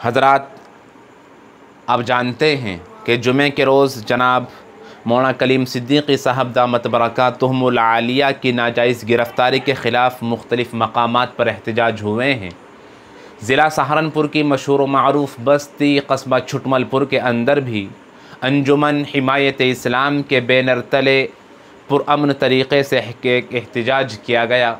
हज़रात, आप जानते हैं कि जुमे के रोज़ जनाब मौलाना कलीम सिद्दीकी साहब दामत बरकातुहुमुल आलिया की नाजायज़ गिरफ़्तारी के ख़िलाफ़ मुख्तलिफ़ मकामात पर एहतजाज हुए हैं। ज़िला सहारनपुर की मशहूर मारूफ़ बस्ती कस्बा छुटमलपुर के अंदर भी अंजुमन हिमायत इस्लाम के बैनर तले पुरअमन तरीक़े से एहतजाज किया गया।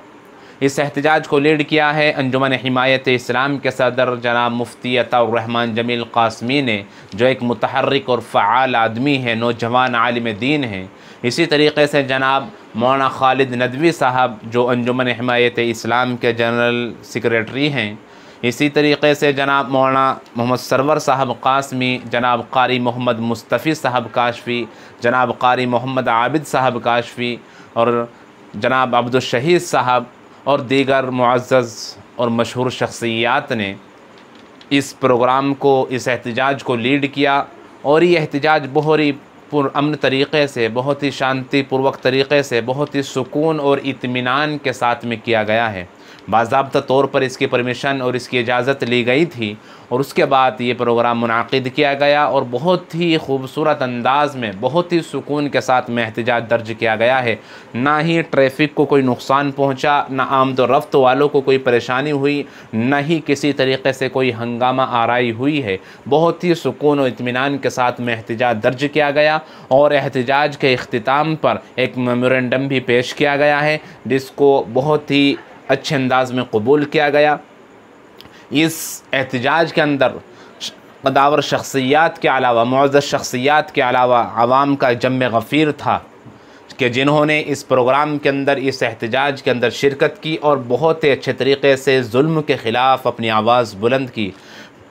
इस एहतजाज को लीड किया है अंजुमन हिमायत इस्लाम के सदर जनाब मुफ्ती अताउर रहमान जमील क़ासमी ने, जो एक मुतहर्रिक और फ़आल आदमी है, नौजवान आलिम दीन हैं। इसी तरीक़े से जनाब मौलाना खालिद नदवी साहब जो अंजुमन हिमायत इस्लाम के जनरल सेक्रेटरी हैं। इसी तरीक़े से जनाब मौलाना मोहम्मद सरवर साहब क़ासमी, जनाब कारी मोहम्मद मुस्तफ़ी साहब काशफ़ी, जनाब कारी मोहम्मद आबिद साहब काशफ़ी और जनाब अब्दुल शहीद साहब और दीगर मुअज़्ज़ज़ और मशहूर शख्सियात ने इस प्रोग्राम को, इस एहतजाज को लीड किया। और ये एहतजाज बहुत ही पुरअमन तरीक़े से, बहुत ही शांतिपूर्वक तरीक़े से, बहुत ही सुकून और इत्मीनान के साथ में किया गया है। बाज़ाब्ता तौर पर इसकी परमिशन और इसकी इजाज़त ली गई थी और उसके बाद ये प्रोग्राम मुनाक़िद किया गया और बहुत ही खूबसूरत अंदाज़ में, बहुत ही सुकून के साथ में एहतजाज दर्ज किया गया है। ना ही ट्रैफिक को कोई नुकसान पहुंचा, ना आमद व रफ्त वालों को कोई परेशानी हुई, न ही किसी तरीक़े से कोई हंगामा आराई हुई है। बहुत ही सुकून और इत्मीनान के साथ में एहतजाज दर्ज किया गया और एहतजाज के इख्तिताम पर एक मेमोरेंडम भी पेश किया गया है, जिसको बहुत ही अच्छे अंदाज़ में कबूल किया गया। इस एहतजाज के अंदर कदावर शख्सियात के अलावा, मुअज़्ज़ज़ शख्सियात के अलावा आवाम का जम गफ़ीर था कि जिन्होंने इस प्रोग्राम के अंदर, इस एहतजाज के अंदर शिरकत की और बहुत ही अच्छे तरीक़े से जुल्म के ख़िलाफ़ अपनी आवाज़ बुलंद की।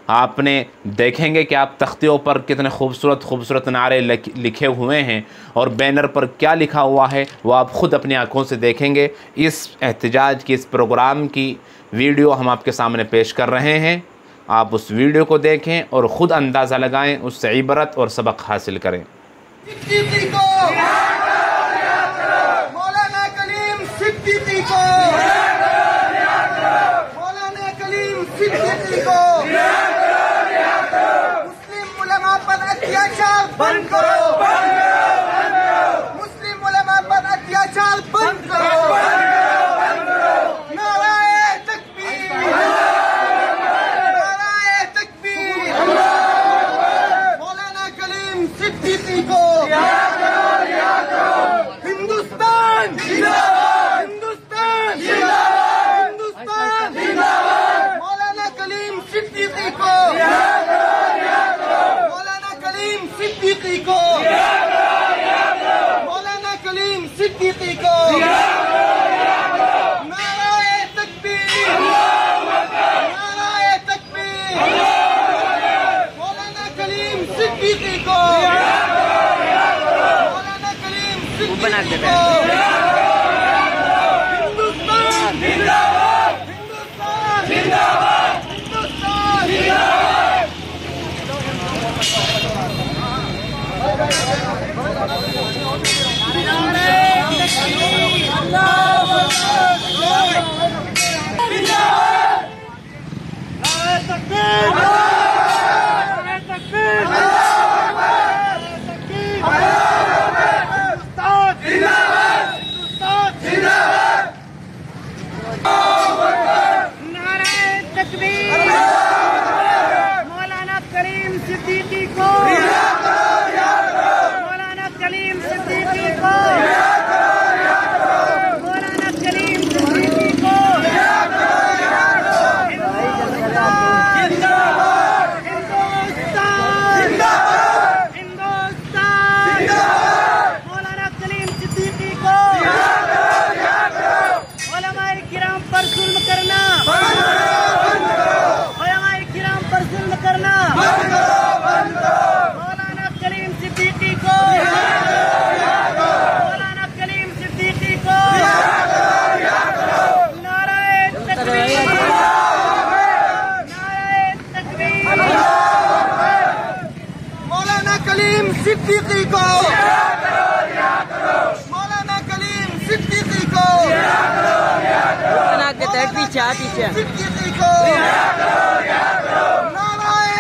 आपने देखेंगे कि आप तख्तियों पर कितने खूबसूरत खूबसूरत नारे लिखे हुए हैं और बैनर पर क्या लिखा हुआ है वो आप ख़ुद अपनी आँखों से देखेंगे। इस एहतजाज की, इस प्रोग्राम की वीडियो हम आपके सामने पेश कर रहे हैं। आप उस वीडियो को देखें और ख़ुद अंदाज़ा लगाएं, उससे इबरत और सबक हासिल करें। बंद करो, बंद करो, बंद करो। मुस्लिम उलमा पर अत्याचार बंद करो, बंद करो, बंद करो। नाराए तकबीर, नाराए तकबीर। मौलाना कलीम सिद्दीकी को याद करो, याद करो। हिंदुस्तान जिंदाबाद, हिंदुस्तान जिंदाबाद, हिंदुस्तान जिंदाबाद। मौलाना कलीम सिद्दीकी को याद करो, याद करो। मौलाना कलीम सिद्दीकी को, मौलाना कलीम सिद्दीकी को। नाराए तकबीर, नाराए तकबीर। मौलाना कलीम सिद्दीकी को, मौलाना कलीम सिद्दीकी को। हिंदुस्तान जिंदाबाद, हिंदुस्तान जिंदाबाद, हिंदुस्तान जिंदाबाद। मौलाना कलीम सिद्दीकी को, मौलाना कलीम सिद्दीकी को, मौलाना कलीम सिद्दीकी को। हिंदुस्तान, हिंदुस्तान, मौलाना कलीम सिद्दीकी को। उलमाए किराम पर जुल्म करना, उलमाए किराम पर जुल्म करना। मौलाना कलीम सिद्दीकी को, मौलाना कलीम सिद्दीकी को। नाराए तकबीर, नाराए तकबीर। मौलाना कलीम सिद्दीकी को, मौलाना कलीम सिद्दीकी को। सिद्दीकी को। नाराए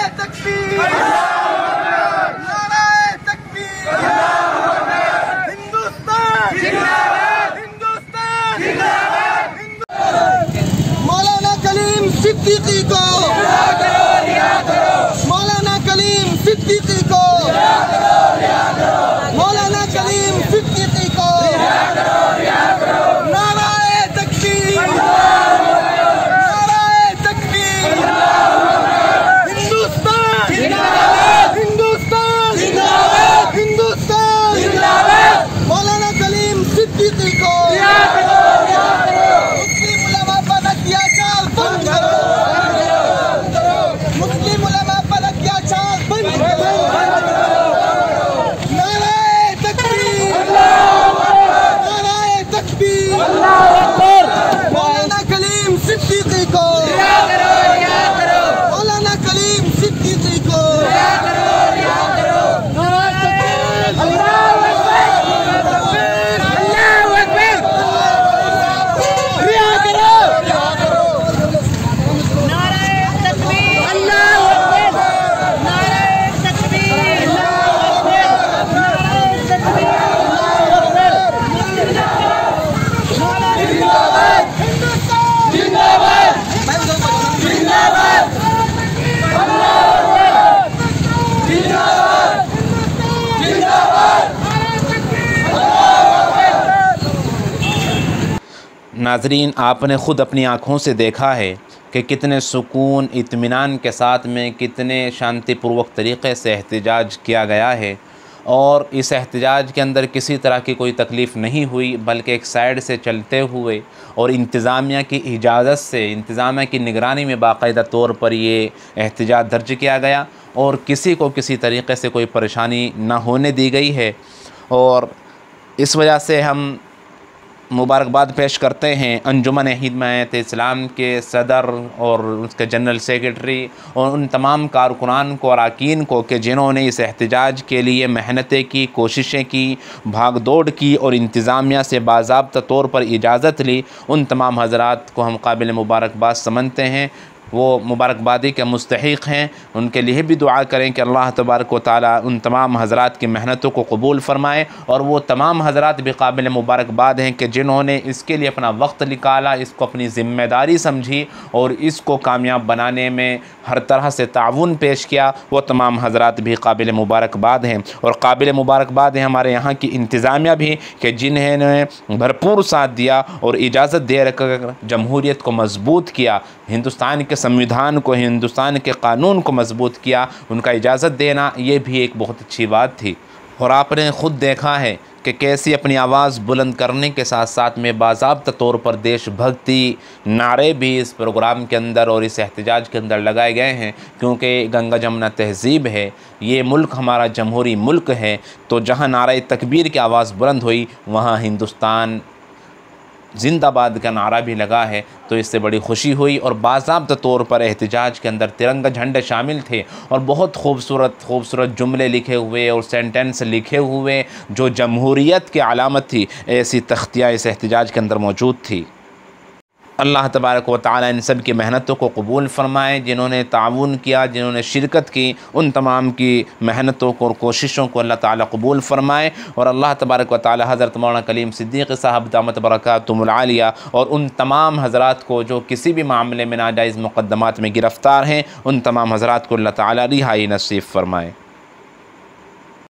नाज़रीन, आपने ख़ुद अपनी आँखों से देखा है कि कितने सुकून इत्मीनान के साथ में कितने शांतिपूर्वक तरीक़े से एहतजाज किया गया है, और इस एहतजाज के अंदर किसी तरह की कोई तकलीफ़ नहीं हुई, बल्कि एक साइड से चलते हुए और इंतज़ामिया की इजाज़त से, इंतज़ामिया की निगरानी में बाकायदा तौर पर ये एहतजाज दर्ज किया गया और किसी को किसी तरीक़े से कोई परेशानी ना होने दी गई है। और इस वजह से हम मुबारकबाद पेश करते हैं अंजुमन हिदायत इस्लाम के सदर और उसके जनरल सेक्रेटरी और उन तमाम कारकुनान को और अरकान को कि जिन्होंने इस एहतजाज के लिए मेहनतें की, कोशिशें की, भाग दौड़ की और इंतज़ामिया से बाज़ाब्ता तौर पर इजाज़त ली। उन तमाम हज़रात को हम काबिल मुबारकबाद समझते हैं, वो मुबारकबादी के मुस्तहिक़ हैं। उनके लिए भी दुआ करें कि अल्लाह तबारक व तआला उन तमाम हज़रात की मेहनतों को कबूल फ़रमाए, और वो तमाम हज़रात भी काबिल मुबारकबाद हैं कि जिन्होंने इसके लिए अपना वक्त निकाला, इसको अपनी ज़िम्मेदारी समझी और इसको कामयाब बनाने में हर तरह से ताउन पेश किया। वो तमाम हज़रात भी काबिल मुबारकबाद हैं, और काबिल मुबारकबाद हैं हमारे यहाँ की इंतज़ामिया भी कि जिन्होंने भरपूर साथ दिया और इजाज़त दे रखकर जमहूरियत को मजबूत किया, हिंदुस्तान के संविधान को, हिंदुस्तान के कानून को मजबूत किया। उनका इजाज़त देना ये भी एक बहुत अच्छी बात थी। और आपने ख़ुद देखा है कि कैसी अपनी आवाज़ बुलंद करने के साथ साथ में बाज़ाब्ता तौर पर देशभक्ति नारे भी इस प्रोग्राम के अंदर और इस एहतजाज के अंदर लगाए गए हैं, क्योंकि गंगा जमुना तहज़ीब है, ये मुल्क हमारा जमहूरी मुल्क है। तो जहाँ नारे तकबीर की आवाज़ बुलंद हुई वहाँ हिंदुस्तान ज़िंदाबाद का नारा भी लगा है। तो इससे बड़ी खुशी हुई, और बाज़ाब्ता तौर पर एहतजाज के अंदर तिरंगा झंडे शामिल थे और बहुत खूबसूरत जुमले लिखे हुए और सेंटेंस लिखे हुए जो जमहूरियत की अलामत थी, ऐसी तख्तियाँ इस एहतजाज के अंदर मौजूद थी। अल्लाह तबारक व तआला इन सब की मेहनतों को कबूल फ़रमाए, जिन्होंने ताउन किया, जिन्होंने शिरकत की, उन तमाम की मेहनतों को और कोशिशों को अल्लाह ताला कबूल फ़रमाए। और अल्लाह तबारक व तआला हज़रत मौलाना कलीम सिद्दीक़ी साहब दामत बरकातुहुमुल आलिया और उन तमाम हज़रात को जो किसी भी मामले में नाजायज़ मुक़द्दमात में गिरफ़्तार हैं, उन तमाम हज़रात को अल्लाह ताला रिहाई नसीब फ़रमाए।